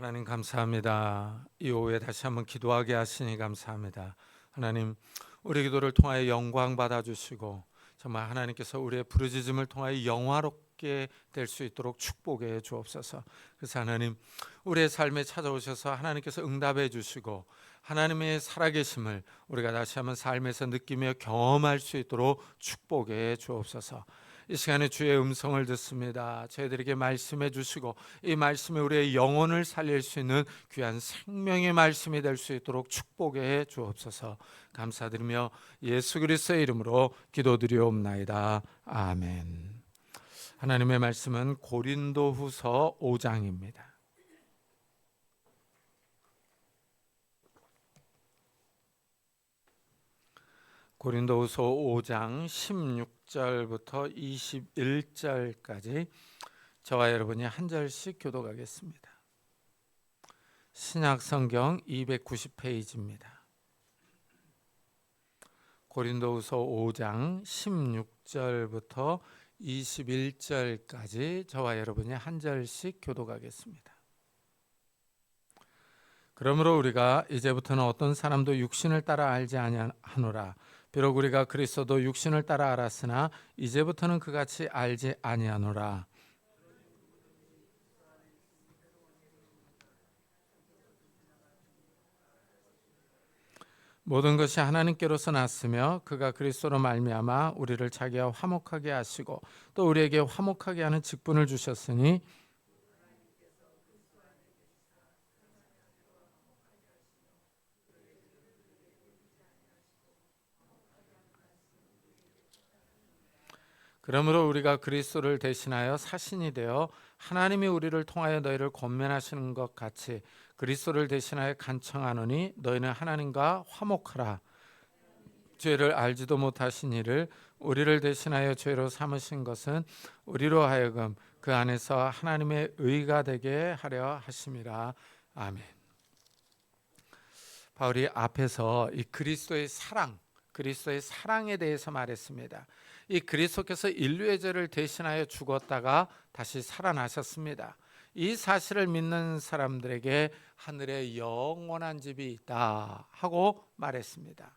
하나님 감사합니다. 이 오후에 다시 한번 기도하게 하시니 감사합니다. 하나님, 우리 기도를 통하여 영광 받아주시고 정말 하나님께서 우리의 부르짖음을 통하여 영화롭게 될 수 있도록 축복해 주옵소서. 그래서 하나님, 우리의 삶에 찾아오셔서 하나님께서 응답해 주시고 하나님의 살아계심을 우리가 다시 한번 삶에서 느끼며 경험할 수 있도록 축복해 주옵소서. 이 시간에 주의 음성을 듣습니다. 저희들에게 말씀해 주시고 이 말씀이 우리의 영혼을 살릴 수 있는 귀한 생명의 말씀이 될 수 있도록 축복해 주옵소서. 감사드리며 예수 그리스도의 이름으로 기도드리옵나이다. 아멘. 하나님의 말씀은 고린도후서 5장입니다. 고린도후서 5장 16절부터 21절까지 저와 여러분이 한 절씩 교독하겠습니다. 신약성경 290페이지입니다. 고린도후서 5장 16절부터 21절까지 저와 여러분이 한 절씩 교독하겠습니다. 그러므로 우리가 이제부터는 어떤 사람도 육신을 따라 알지 아니하노라. 비록 우리가 그리스도도 육신을 따라 알았으나 이제부터는 그같이 알지 아니하노라. 모든 것이 하나님께로서 났으며 그가 그리스도로 말미암아 우리를 자기와 화목하게 하시고 또 우리에게 화목하게 하는 직분을 주셨으니 그러므로 우리가 그리스도를 대신하여 사신이 되어 하나님이 우리를 통하여 너희를 권면하시는 것 같이 그리스도를 대신하여 간청하노니 너희는 하나님과 화목하라. 죄를 알지도 못하신 이를 우리를 대신하여 죄로 삼으신 것은 우리로 하여금 그 안에서 하나님의 의가 되게 하려 하심이라. 아멘. 바울이 앞에서 이 그리스도의 사랑에 대해서 말했습니다. 이 그리스도께서 인류의 죄를 대신하여 죽었다가 다시 살아나셨습니다. 이 사실을 믿는 사람들에게 하늘에 영원한 집이 있다 하고 말했습니다.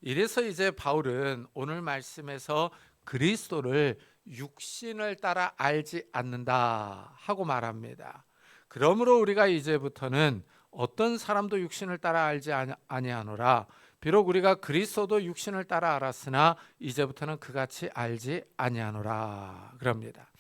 이래서 이제 바울은 오늘 말씀에서 그리스도를 육신을 따라 알지 않는다 하고 말합니다. 그러므로 우리가 이제부터는 어떤 사람도 육신을 따라 알지 아니하노라. 비록 우리가 그리스도도 육신을 따라 알았으나 이제부터는 그같이 알지 아니하노라 그럽니다.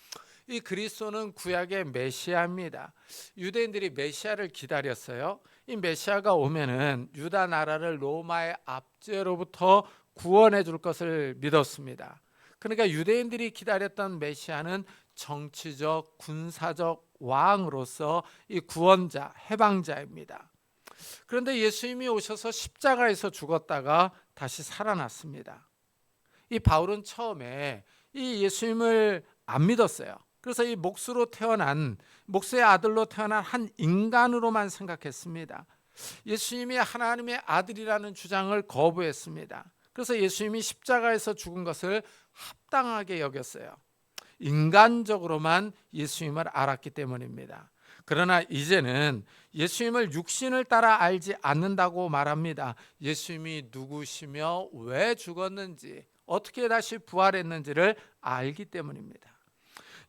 이 그리스도는 구약의 메시아입니다. 유대인들이 메시아를 기다렸어요. 이 메시아가 오면은 유다 나라를 로마의 압제로부터 구원해 줄 것을 믿었습니다. 그러니까 유대인들이 기다렸던 메시아는 정치적, 군사적 왕으로서 이 구원자, 해방자입니다. 그런데 예수님이 오셔서 십자가에서 죽었다가 다시 살아났습니다. 이 바울은 처음에 이 예수님을 안 믿었어요. 그래서 이 목수의 아들로 태어난 한 인간으로만 생각했습니다. 예수님이 하나님의 아들이라는 주장을 거부했습니다. 그래서 예수님이 십자가에서 죽은 것을 합당하게 여겼어요. 인간적으로만 예수님을 알았기 때문입니다. 그러나 이제는 예수님을 육신을 따라 알지 않는다고 말합니다. 예수님이 누구시며 왜 죽었는지, 어떻게 다시 부활했는지를 알기 때문입니다.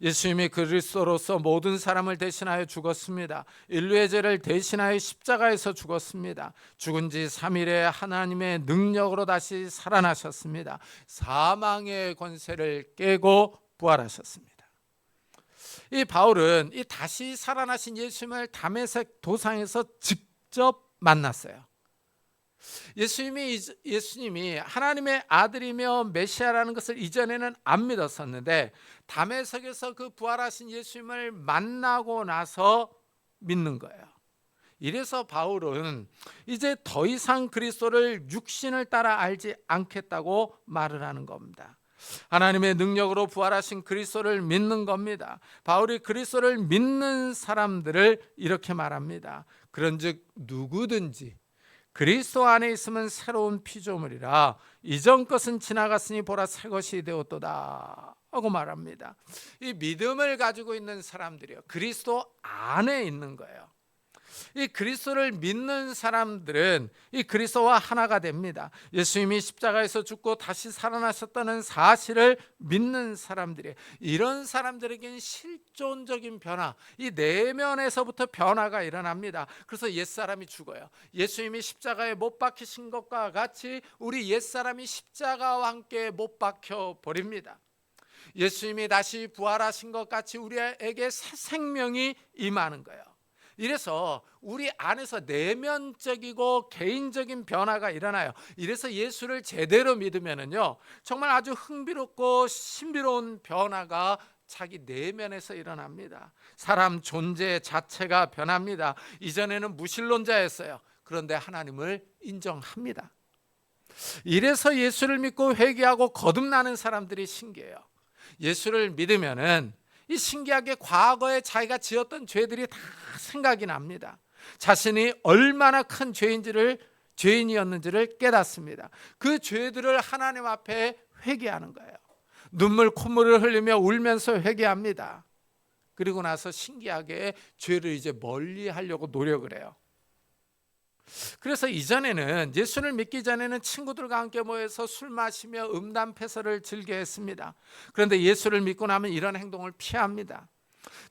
예수님이 그리스도로서 모든 사람을 대신하여 죽었습니다. 인류의 죄를 대신하여 십자가에서 죽었습니다. 죽은 지 3일에 하나님의 능력으로 다시 살아나셨습니다. 사망의 권세를 깨고 부활하셨습니다. 이 바울은 이 다시 살아나신 예수님을 도상에서 직접 만났어요. 예수님이 하나님의 아들이며 메시아라는 것을 이전에는 안 믿었었는데 다메섹에서 그 부활하신 예수님을 만나고 나서 믿는 거예요. 이래서 바울은 이제 더 이상 그리스도를 육신을 따라 알지 않겠다고 말을 하는 겁니다. 하나님의 능력으로 부활하신 그리스도를 믿는 겁니다. 바울이 그리스도를 믿는 사람들을 이렇게 말합니다. 그런즉 누구든지 그리스도 안에 있으면 새로운 피조물이라 이전 것은 지나갔으니 보라 새 것이 되었도다 하고 말합니다. 이 믿음을 가지고 있는 사람들이요, 그리스도 안에 있는 거예요. 이 그리스도를 믿는 사람들은 이 그리스도와 하나가 됩니다. 예수님이 십자가에서 죽고 다시 살아나셨다는 사실을 믿는 사람들이, 이런 사람들에게는 실존적인 변화, 이 내면에서부터 변화가 일어납니다. 그래서 옛사람이 죽어요. 예수님이 십자가에 못 박히신 것과 같이 우리 옛사람이 십자가와 함께 못 박혀 버립니다. 예수님이 다시 부활하신 것 같이 우리에게 새 생명이 임하는 거예요. 이래서 우리 안에서 내면적이고 개인적인 변화가 일어나요. 이래서 예수를 제대로 믿으면은요, 정말 아주 흥미롭고 신비로운 변화가 자기 내면에서 일어납니다. 사람 존재 자체가 변합니다. 이전에는 무신론자였어요. 그런데 하나님을 인정합니다. 이래서 예수를 믿고 회개하고 거듭나는 사람들이 신기해요. 예수를 믿으면은 이 신기하게 과거에 자기가 지었던 죄들이 다 생각이 납니다. 자신이 얼마나 큰 죄인이었는지를 깨닫습니다. 그 죄들을 하나님 앞에 회개하는 거예요. 눈물 콧물을 흘리며 울면서 회개합니다. 그리고 나서 신기하게 죄를 이제 멀리 하려고 노력을 해요. 그래서 이전에는, 예수를 믿기 전에는 친구들과 함께 모여서 술 마시며 음담패설을 즐겨 했습니다. 그런데 예수를 믿고 나면 이런 행동을 피합니다.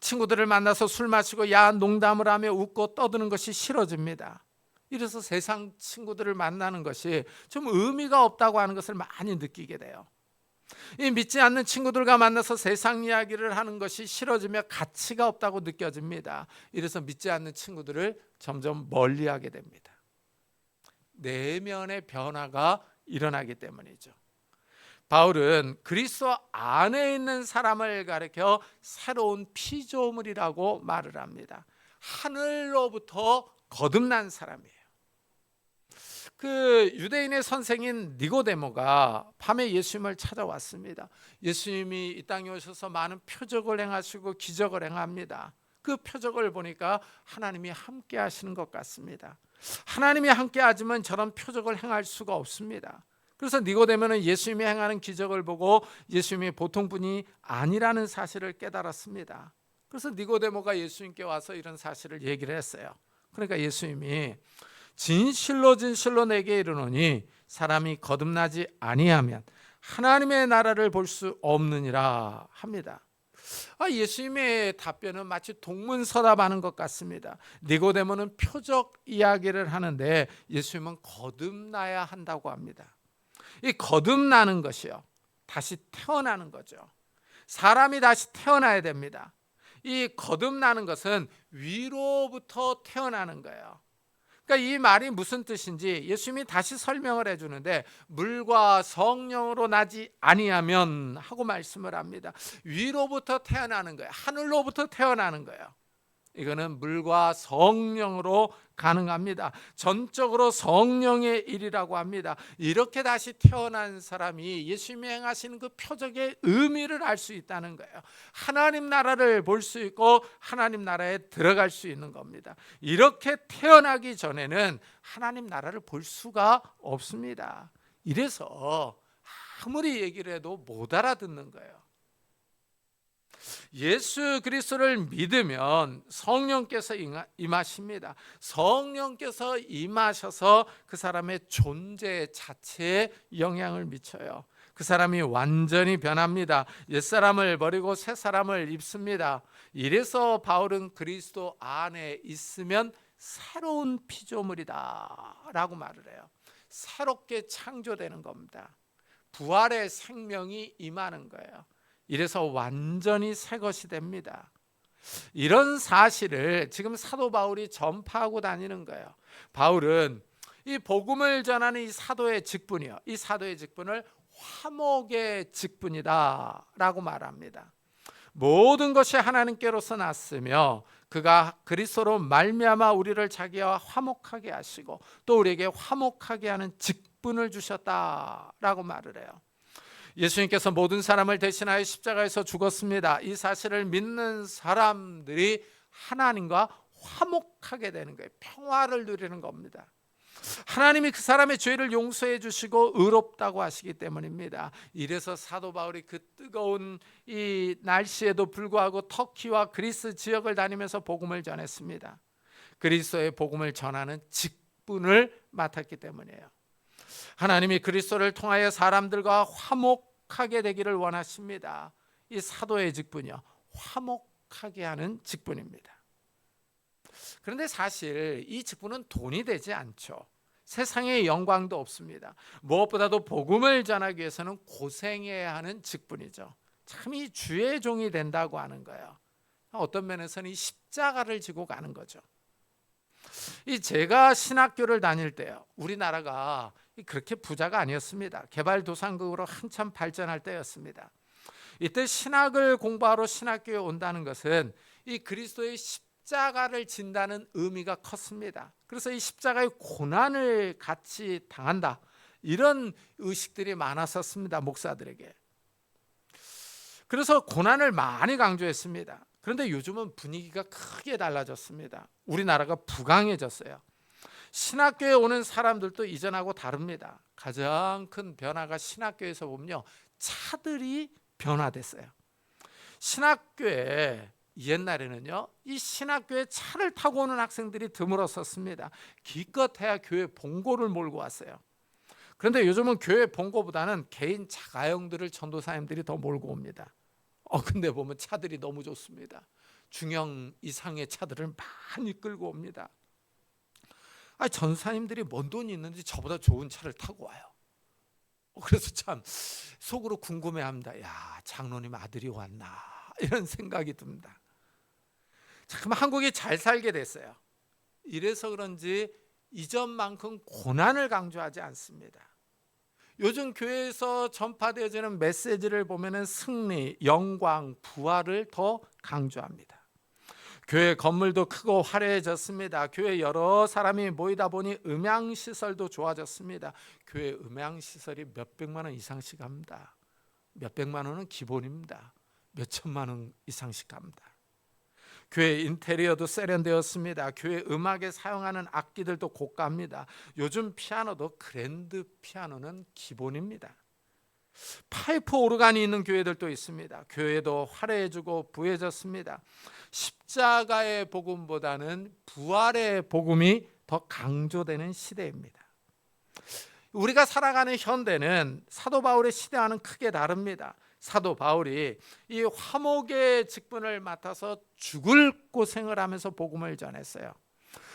친구들을 만나서 술 마시고 야한 농담을 하며 웃고 떠드는 것이 싫어집니다. 이래서 세상 친구들을 만나는 것이 좀 의미가 없다고 하는 것을 많이 느끼게 돼요. 이 믿지 않는 친구들과 만나서 세상 이야기를 하는 것이 싫어지며 가치가 없다고 느껴집니다. 이래서 믿지 않는 친구들을 점점 멀리하게 됩니다. 내면의 변화가 일어나기 때문이죠. 바울은 그리스도 안에 있는 사람을 가리켜 새로운 피조물이라고 말을 합니다. 하늘로부터 거듭난 사람이에요. 그 유대인의 선생인 니고데모가 밤에 예수님을 찾아왔습니다. 예수님이 이 땅에 오셔서 많은 표적을 행하시고 기적을 행합니다. 그 표적을 보니까 하나님이 함께 하시는 것 같습니다. 하나님이 함께 하지만 저런 표적을 행할 수가 없습니다. 그래서 니고데모는 예수님이 행하는 기적을 보고 예수님이 보통 분이 아니라는 사실을 깨달았습니다. 그래서 니고데모가 예수님께 와서 이런 사실을 얘기를 했어요. 그러니까 예수님이 진실로 진실로 내게 이르노니 사람이 거듭나지 아니하면 하나님의 나라를 볼 수 없느니라 합니다. 예수님의 답변은 마치 동문서답하는 것 같습니다. 니고데모는 표적 이야기를 하는데 예수님은 거듭나야 한다고 합니다. 이 거듭나는 것이요, 다시 태어나는 거죠. 사람이 다시 태어나야 됩니다. 이 거듭나는 것은 위로부터 태어나는 거예요. 그러니까 이 말이 무슨 뜻인지 예수님이 다시 설명을 해주는데, 물과 성령으로 나지 아니하면 하고 말씀을 합니다. 위로부터 태어나는 거예요. 하늘로부터 태어나는 거예요. 이거는 물과 성령으로 가능합니다. 전적으로 성령의 일이라고 합니다. 이렇게 다시 태어난 사람이 예수님이 행하시는 그 표적의 의미를 알 수 있다는 거예요. 하나님 나라를 볼 수 있고 하나님 나라에 들어갈 수 있는 겁니다. 이렇게 태어나기 전에는 하나님 나라를 볼 수가 없습니다. 이래서 아무리 얘기를 해도 못 알아듣는 거예요. 예수 그리스도를 믿으면 성령께서 임하십니다. 성령께서 임하셔서 그 사람의 존재 자체에 영향을 미쳐요. 그 사람이 완전히 변합니다. 옛사람을 버리고 새사람을 입습니다. 이래서 바울은 그리스도 안에 있으면 새로운 피조물이다 라고 말을 해요. 새롭게 창조되는 겁니다. 부활의 생명이 임하는 거예요. 이래서 완전히 새 것이 됩니다. 이런 사실을 지금 사도 바울이 전파하고 다니는 거예요. 바울은 이 복음을 전하는 이 사도의 직분이요, 이 사도의 직분을 화목의 직분이다 라고 말합니다. 모든 것이 하나님께로서 났으며 그가 그리스도로 말미암아 우리를 자기와 화목하게 하시고 또 우리에게 화목하게 하는 직분을 주셨다라고 말을 해요. 예수님께서 모든 사람을 대신하여 십자가에서 죽었습니다. 이 사실을 믿는 사람들이 하나님과 화목하게 되는 거예요. 평화를 누리는 겁니다. 하나님이 그 사람의 죄를 용서해 주시고 의롭다고 하시기 때문입니다. 이래서 사도 바울이 그 뜨거운 이 날씨에도 불구하고 터키와 그리스 지역을 다니면서 복음을 전했습니다. 그리스도의 복음을 전하는 직분을 맡았기 때문이에요. 하나님이 그리스도를 통하여 사람들과 화목하게 되기를 원하십니다. 이 사도의 직분이요, 화목하게 하는 직분입니다. 그런데 사실 이 직분은 돈이 되지 않죠. 세상의 영광도 없습니다. 무엇보다도 복음을 전하기 위해서는 고생해야 하는 직분이죠. 참 이 주의 종이 된다고 하는 거예요. 어떤 면에서는 이 십자가를 지고 가는 거죠. 이 제가 신학교를 다닐 때요, 우리나라가 그렇게 부자가 아니었습니다. 개발도상국으로 한참 발전할 때였습니다. 이때 신학을 공부하러 신학교에 온다는 것은 이 그리스도의 십자가를 진다는 의미가 컸습니다. 그래서 이 십자가의 고난을 같이 당한다, 이런 의식들이 많았었습니다, 목사들에게. 그래서 고난을 많이 강조했습니다. 그런데 요즘은 분위기가 크게 달라졌습니다. 우리나라가 부강해졌어요. 신학교에 오는 사람들도 이전하고 다릅니다. 가장 큰 변화가 신학교에서 보면요, 차들이 변화됐어요. 신학교에 옛날에는요, 이 신학교에 차를 타고 오는 학생들이 드물었었습니다. 기껏해야 교회 봉고를 몰고 왔어요. 그런데 요즘은 교회 봉고보다는 개인 자가용들을 전도사님들이 더 몰고 옵니다. 근데 보면 차들이 너무 좋습니다. 중형 이상의 차들을 많이 끌고 옵니다. 전도사님들이 뭔 돈이 있는지 저보다 좋은 차를 타고 와요. 그래서 참 속으로 궁금해합니다. 야, 장로님 아들이 왔나, 이런 생각이 듭니다. 참 한국이 잘 살게 됐어요. 이래서 그런지 이전만큼 고난을 강조하지 않습니다. 요즘 교회에서 전파되어지는 메시지를 보면은 승리, 영광, 부활을 더 강조합니다. 교회 건물도 크고 화려해졌습니다. 교회 여러 사람이 모이다 보니 음향시설도 좋아졌습니다. 교회 음향시설이 몇백만 원 이상씩 합니다. 몇백만 원은 기본입니다. 몇천만 원 이상씩 합니다. 교회 인테리어도 세련되었습니다. 교회 음악에 사용하는 악기들도 고가입니다. 요즘 피아노도 그랜드 피아노는 기본입니다. 파이프 오르간이 있는 교회들도 있습니다. 교회도 화려해지고 부해졌습니다. 십자가의 복음보다는 부활의 복음이 더 강조되는 시대입니다. 우리가 살아가는 현대는 사도 바울의 시대와는 크게 다릅니다. 사도 바울이 이 화목의 직분을 맡아서 죽을 고생을 하면서 복음을 전했어요.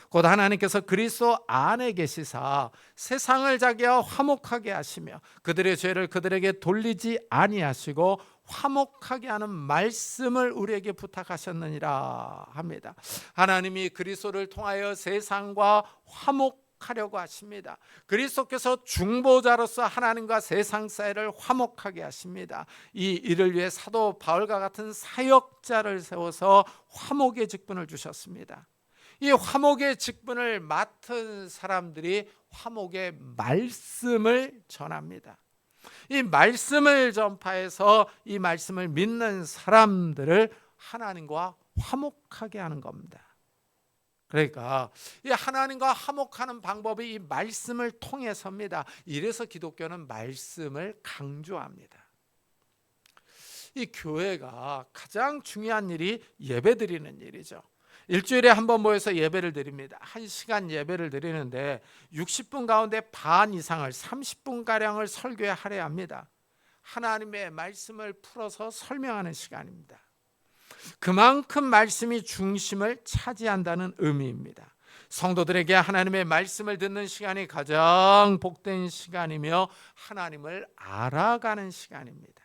곧 하나님께서 그리스도 안에 계시사 세상을 자기와 화목하게 하시며 그들의 죄를 그들에게 돌리지 아니하시고 화목하게 하는 말씀을 우리에게 부탁하셨느니라 합니다. 하나님이 그리스도를 통하여 세상과 화목하려고 하십니다. 그리스도께서 중보자로서 하나님과 세상 사이를 화목하게 하십니다. 이 일을 위해 사도 바울과 같은 사역자를 세워서 화목의 직분을 주셨습니다. 이 화목의 직분을 맡은 사람들이 화목의 말씀을 전합니다. 이 말씀을 전파해서 이 말씀을 믿는 사람들을 하나님과 화목하게 하는 겁니다. 그러니까 이 하나님과 화목하는 방법이 이 말씀을 통해서입니다. 이래서 기독교는 말씀을 강조합니다. 이 교회가 가장 중요한 일이 예배드리는 일이죠. 일주일에 한 번 모여서 예배를 드립니다. 1시간 예배를 드리는데 60분 가운데 반 이상을 30분가량을 설교에 할애합니다. 하나님의 말씀을 풀어서 설명하는 시간입니다. 그만큼 말씀이 중심을 차지한다는 의미입니다. 성도들에게 하나님의 말씀을 듣는 시간이 가장 복된 시간이며 하나님을 알아가는 시간입니다.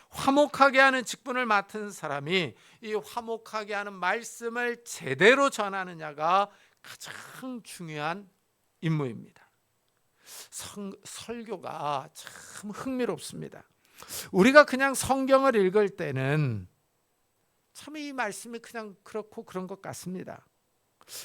화목하게 하는 직분을 맡은 사람이 이 화목하게 하는 말씀을 제대로 전하느냐가 가장 중요한 임무입니다. 설교가 참 흥미롭습니다. 우리가 그냥 성경을 읽을 때는 참 이 말씀이 그냥 그렇고 그런 것 같습니다.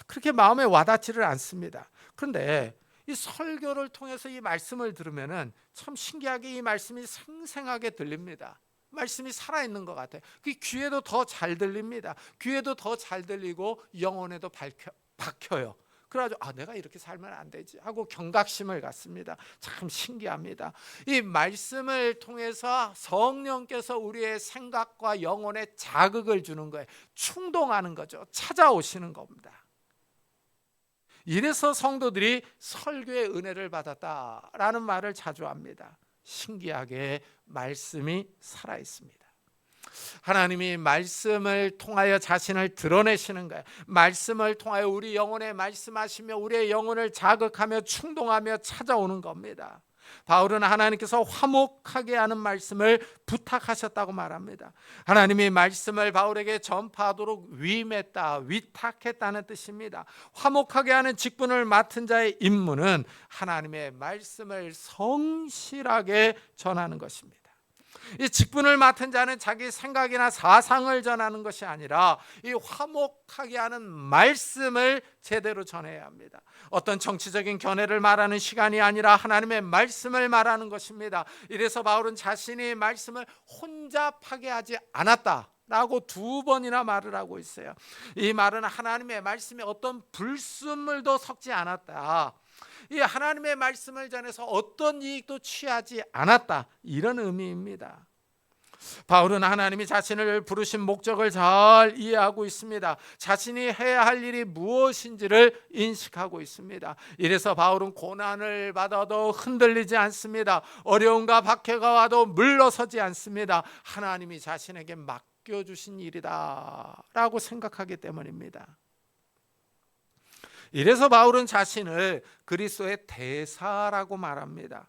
그렇게 마음에 와닿지를 않습니다. 그런데 이 설교를 통해서 이 말씀을 들으면은 참 신기하게 이 말씀이 생생하게 들립니다. 말씀이 살아있는 것 같아요. 그 귀에도 더 잘 들립니다. 귀에도 더 잘 들리고 영혼에도 박혀요. 그래가지고 내가 이렇게 살면 안 되지 하고 경각심을 갖습니다. 참 신기합니다. 이 말씀을 통해서 성령께서 우리의 생각과 영혼에 자극을 주는 거예요. 충동하는 거죠. 찾아오시는 겁니다. 이래서 성도들이 설교의 은혜를 받았다라는 말을 자주 합니다. 신기하게 말씀이 살아 있습니다. 하나님이 말씀을 통하여 자신을 드러내시는 거예요. 말씀을 통하여 우리 영혼에 말씀하시며 우리의 영혼을 자극하며 충동하며 찾아오는 겁니다. 바울은 하나님께서 화목하게 하는 말씀을 부탁하셨다고 말합니다. 하나님이 말씀을 바울에게 전파하도록 위임했다, 위탁했다는 뜻입니다. 화목하게 하는 직분을 맡은 자의 임무는 하나님의 말씀을 성실하게 전하는 것입니다. 이 직분을 맡은 자는 자기 생각이나 사상을 전하는 것이 아니라 이 화목하게 하는 말씀을 제대로 전해야 합니다. 어떤 정치적인 견해를 말하는 시간이 아니라 하나님의 말씀을 말하는 것입니다. 이래서 바울은 자신이 말씀을 혼자 파괴하지 않았다 라고 2번이나 말을 하고 있어요. 이 말은 하나님의 말씀에 어떤 불순물도 섞지 않았다, 이 하나님의 말씀을 전해서 어떤 이익도 취하지 않았다, 이런 의미입니다. 바울은 하나님이 자신을 부르신 목적을 잘 이해하고 있습니다. 자신이 해야 할 일이 무엇인지를 인식하고 있습니다. 이래서 바울은 고난을 받아도 흔들리지 않습니다. 어려움과 박해가 와도 물러서지 않습니다. 하나님이 자신에게 맡겨주신 일이다 라고 생각하기 때문입니다. 이래서 바울은 자신을 그리스도의 대사라고 말합니다.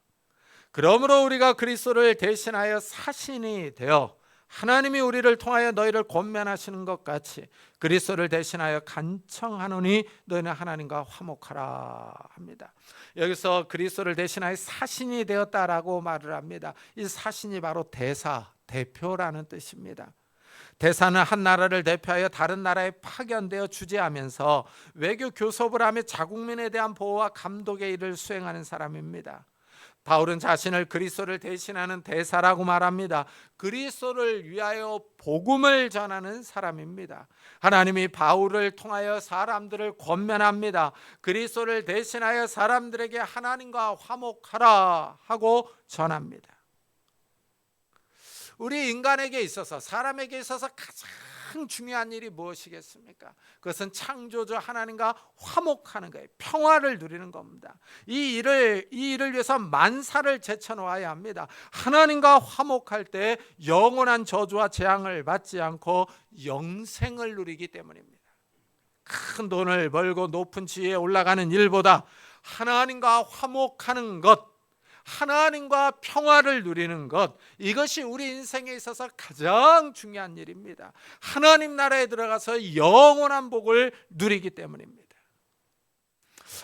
그러므로 우리가 그리스도를 대신하여 사신이 되어 하나님이 우리를 통하여 너희를 권면하시는 것 같이 그리스도를 대신하여 간청하노니 너희는 하나님과 화목하라 합니다. 여기서 그리스도를 대신하여 사신이 되었다라고 말을 합니다. 이 사신이 바로 대사, 대표라는 뜻입니다. 대사는 한 나라를 대표하여 다른 나라에 파견되어 주재하면서 외교 교섭을 하며 자국민에 대한 보호와 감독의 일을 수행하는 사람입니다. 바울은 자신을 그리스도를 대신하는 대사라고 말합니다. 그리스도를 위하여 복음을 전하는 사람입니다. 하나님이 바울을 통하여 사람들을 권면합니다. 그리스도를 대신하여 사람들에게 하나님과 화목하라 하고 전합니다. 우리 인간에게 있어서, 사람에게 있어서 가장 중요한 일이 무엇이겠습니까? 그것은 창조주 하나님과 화목하는 거예요. 평화를 누리는 겁니다. 이 일을 위해서 만사를 제쳐놓아야 합니다. 하나님과 화목할 때 영원한 저주와 재앙을 받지 않고 영생을 누리기 때문입니다. 큰 돈을 벌고 높은 지위에 올라가는 일보다 하나님과 화목하는 것, 하나님과 평화를 누리는 것, 이것이 우리 인생에 있어서 가장 중요한 일입니다. 하나님 나라에 들어가서 영원한 복을 누리기 때문입니다.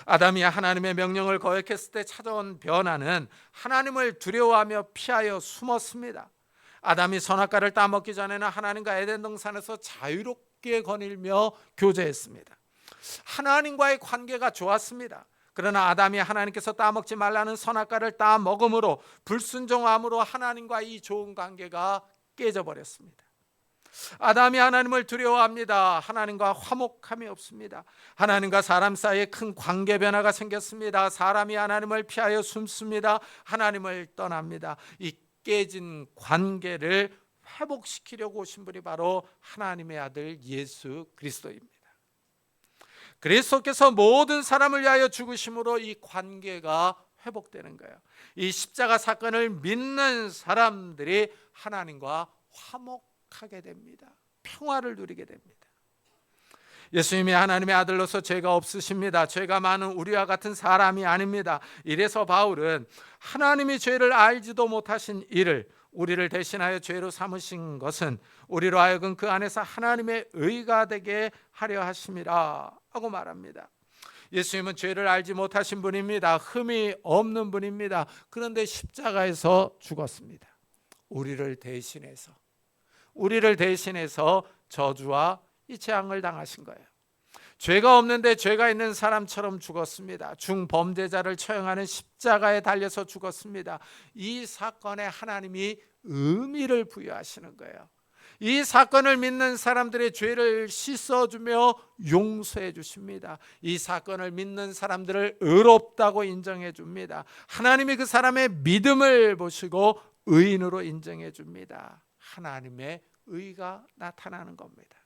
아담이 하나님의 명령을 거역했을 때 찾아온 변화는 하나님을 두려워하며 피하여 숨었습니다. 아담이 선악과를 따먹기 전에는 하나님과 에덴 동산에서 자유롭게 거닐며 교제했습니다. 하나님과의 관계가 좋았습니다. 그러나 아담이 하나님께서 따먹지 말라는 선악과를 따먹음으로, 불순종함으로 하나님과 이 좋은 관계가 깨져버렸습니다. 아담이 하나님을 두려워합니다. 하나님과 화목함이 없습니다. 하나님과 사람 사이에 큰 관계 변화가 생겼습니다. 사람이 하나님을 피하여 숨습니다. 하나님을 떠납니다. 이 깨진 관계를 회복시키려고 오신 분이 바로 하나님의 아들 예수 그리스도입니다. 그리스도께서 모든 사람을 위하여 죽으심으로 이 관계가 회복되는 거예요. 이 십자가 사건을 믿는 사람들이 하나님과 화목하게 됩니다. 평화를 누리게 됩니다. 예수님이 하나님의 아들로서 죄가 없으십니다. 죄가 많은 우리와 같은 사람이 아닙니다. 이래서 바울은 하나님이 죄를 알지도 못하신 이를 우리를 대신하여 죄로 삼으신 것은 우리로 하여금 그 안에서 하나님의 의가 되게 하려 하심이라 하고 말합니다. 예수님은 죄를 알지 못하신 분입니다. 흠이 없는 분입니다. 그런데 십자가에서 죽었습니다. 우리를 대신해서 저주와 이 재앙을 당하신 거예요. 죄가 없는데 죄가 있는 사람처럼 죽었습니다. 중범죄자를 처형하는 십자가에 달려서 죽었습니다. 이 사건에 하나님이 의미를 부여하시는 거예요. 이 사건을 믿는 사람들의 죄를 씻어주며 용서해 주십니다. 이 사건을 믿는 사람들을 의롭다고 인정해 줍니다. 하나님이 그 사람의 믿음을 보시고 의인으로 인정해 줍니다. 하나님의 의가 나타나는 겁니다.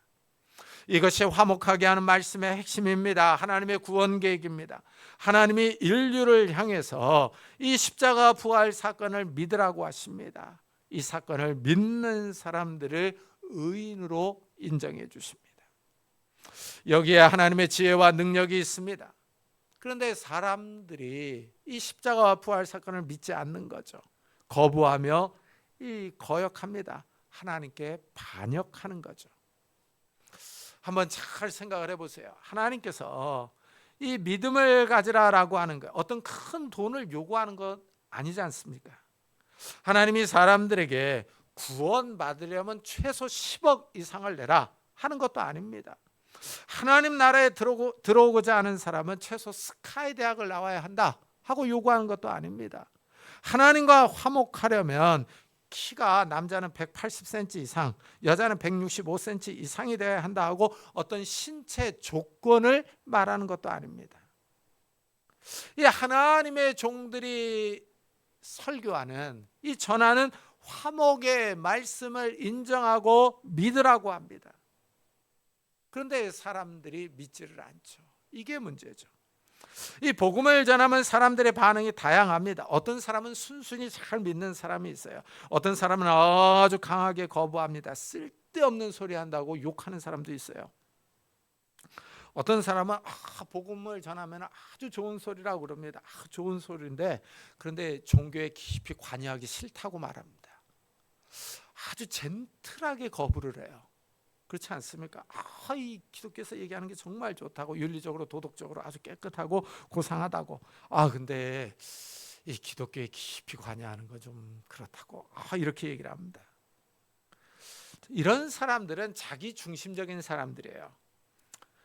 이것이 화목하게 하는 말씀의 핵심입니다. 하나님의 구원 계획입니다. 하나님이 인류를 향해서 이 십자가 부활 사건을 믿으라고 하십니다. 이 사건을 믿는 사람들을 의인으로 인정해 주십니다. 여기에 하나님의 지혜와 능력이 있습니다. 그런데 사람들이 이 십자가와 부활 사건을 믿지 않는 거죠. 거부하며 거역합니다. 하나님께 반역하는 거죠. 한번 잘 생각을 해보세요. 하나님께서 이 믿음을 가지라라고 하는 거, 어떤 큰 돈을 요구하는 것 아니지 않습니까? 하나님이 사람들에게 구원받으려면 최소 10억 이상을 내라 하는 것도 아닙니다. 하나님 나라에 들어오고자 하는 사람은 최소 스카이 대학을 나와야 한다 하고 요구하는 것도 아닙니다. 하나님과 화목하려면 키가 남자는 180cm 이상, 여자는 165cm 이상이 되어야 한다 하고 어떤 신체 조건을 말하는 것도 아닙니다. 이 하나님의 종들이 설교하는, 이 전하는 화목의 말씀을 인정하고 믿으라고 합니다. 그런데 사람들이 믿지를 않죠. 이게 문제죠. 이 복음을 전하면 사람들의 반응이 다양합니다. 어떤 사람은 순순히 잘 믿는 사람이 있어요. 어떤 사람은 아주 강하게 거부합니다. 쓸데없는 소리 한다고 욕하는 사람도 있어요. 어떤 사람은 복음을 전하면 아주 좋은 소리라고 그럽니다. 좋은 소리인데, 그런데 종교에 깊이 관여하기 싫다고 말합니다. 아주 젠틀하게 거부를 해요. 그렇지 않습니까? 이 기독교에서 얘기하는 게 정말 좋다고, 윤리적으로 도덕적으로 아주 깨끗하고 고상하다고. 근데 이 기독교에 깊이 관여하는 거 좀 그렇다고 이렇게 얘기를 합니다. 이런 사람들은 자기 중심적인 사람들이에요.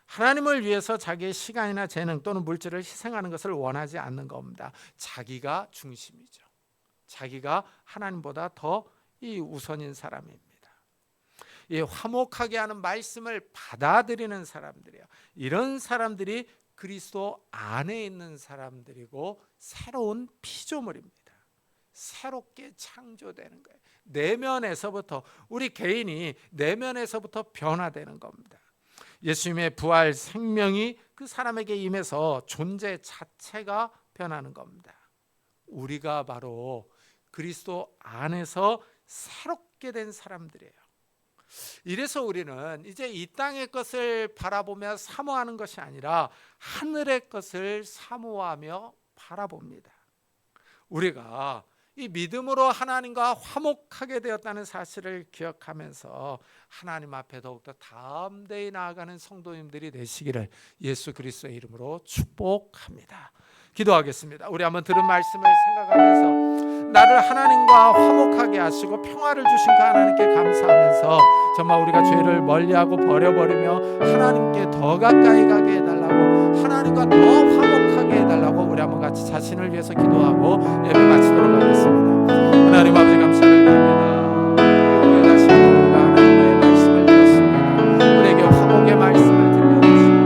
하나님을 위해서 자기의 시간이나 재능 또는 물질을 희생하는 것을 원하지 않는 겁니다. 자기가 중심이죠. 자기가 하나님보다 더 우선인 사람입니다. 이 화목하게 하는 말씀을 받아들이는 사람들이에요. 이런 사람들이 그리스도 안에 있는 사람들이고 새로운 피조물입니다. 새롭게 창조되는 거예요. 내면에서부터, 우리 개인이 내면에서부터 변화되는 겁니다. 예수님의 부활 생명이 그 사람에게 임해서 존재 자체가 변하는 겁니다. 우리가 바로 그리스도 안에서 새롭게 된 사람들이에요. 이래서 우리는 이제 이 땅의 것을 바라보며 사모하는 것이 아니라 하늘의 것을 사모하며 바라봅니다. 우리가 이 믿음으로 하나님과 화목하게 되었다는 사실을 기억하면서 하나님 앞에 더욱더 담대히 나아가는 성도님들이 되시기를 예수 그리스도의 이름으로 축복합니다. 기도하겠습니다. 우리 한번 들은 말씀을 생각하면서 나를 하나님과 화목하게 하시고 평화를 주신 그 하나님께 감사하면서 정말 우리가 죄를 멀리하고 버려버리며 하나님께 더 가까이 가게 해달라고, 하나님과 더 화목하게 해달라고 우리 한번 같이 자신을 위해서 기도하고 예배 마치도록 하겠습니다. 하나님 아버지 감사를 드립니다. 오늘 다시 우리가 하나님의 말씀을 들었습니다. 우리에게 화목의 말씀을 들려주시고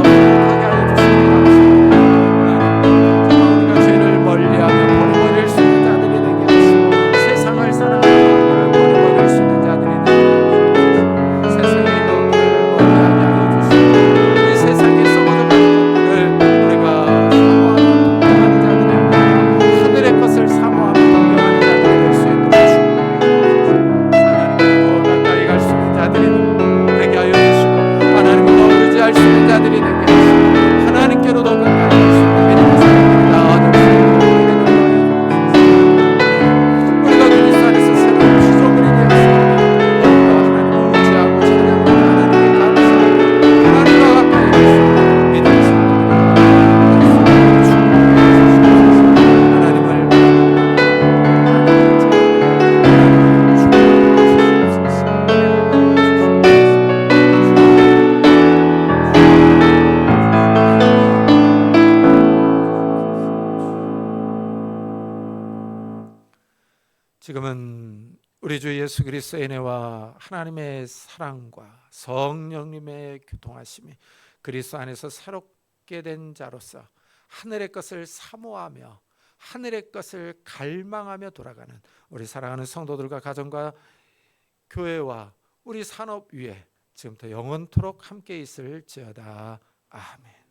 하나님과 화목하게 하여 주시니 감사합니다. 하나님 정말 우리가 죄를 멀리하며 버려버릴 수 있는 자들이 되게 하시고 세상을 사랑하며 버려버릴 수 있는 자들이 되게 하시고 세상에 있는 것들을 멀리하게 하여 주시고 이 세상에 썩어져가는 것들을 우리가 사모하며 동경하는 자들이 아니라 하늘의 것을 사모하며 동경하는 자들이 될 수 있도록 하나님께 더 가까이 갈 수 있는 자들이 되게 하여 주시고 하나님을 더 의지할 수 있는 자들이 되게 하시고 하나님께로 더 가까이 갈 수 있는 믿음의 사람들이 나아질 수 있도록 우리가 그리스도 안에서 새로운 피조물이 되었습니다. 하나님을 의지하고 찬양하고 하나님께 감사하고 하나님과 가까이 갈 수 있는 믿음의 사람들이 지금은 우리 주 예수 그리스도의 은혜와 하나님의 사랑과 성령님의 교통하심이 그리스도 안에서 새롭게 된 자로서 하늘의 것을 사모하며 하늘의 것을 갈망하며 돌아가는 우리 사랑하는 성도들과 가정과 교회와 우리 산업 위에 지금부터 영원토록 함께 있을지어다. 아멘.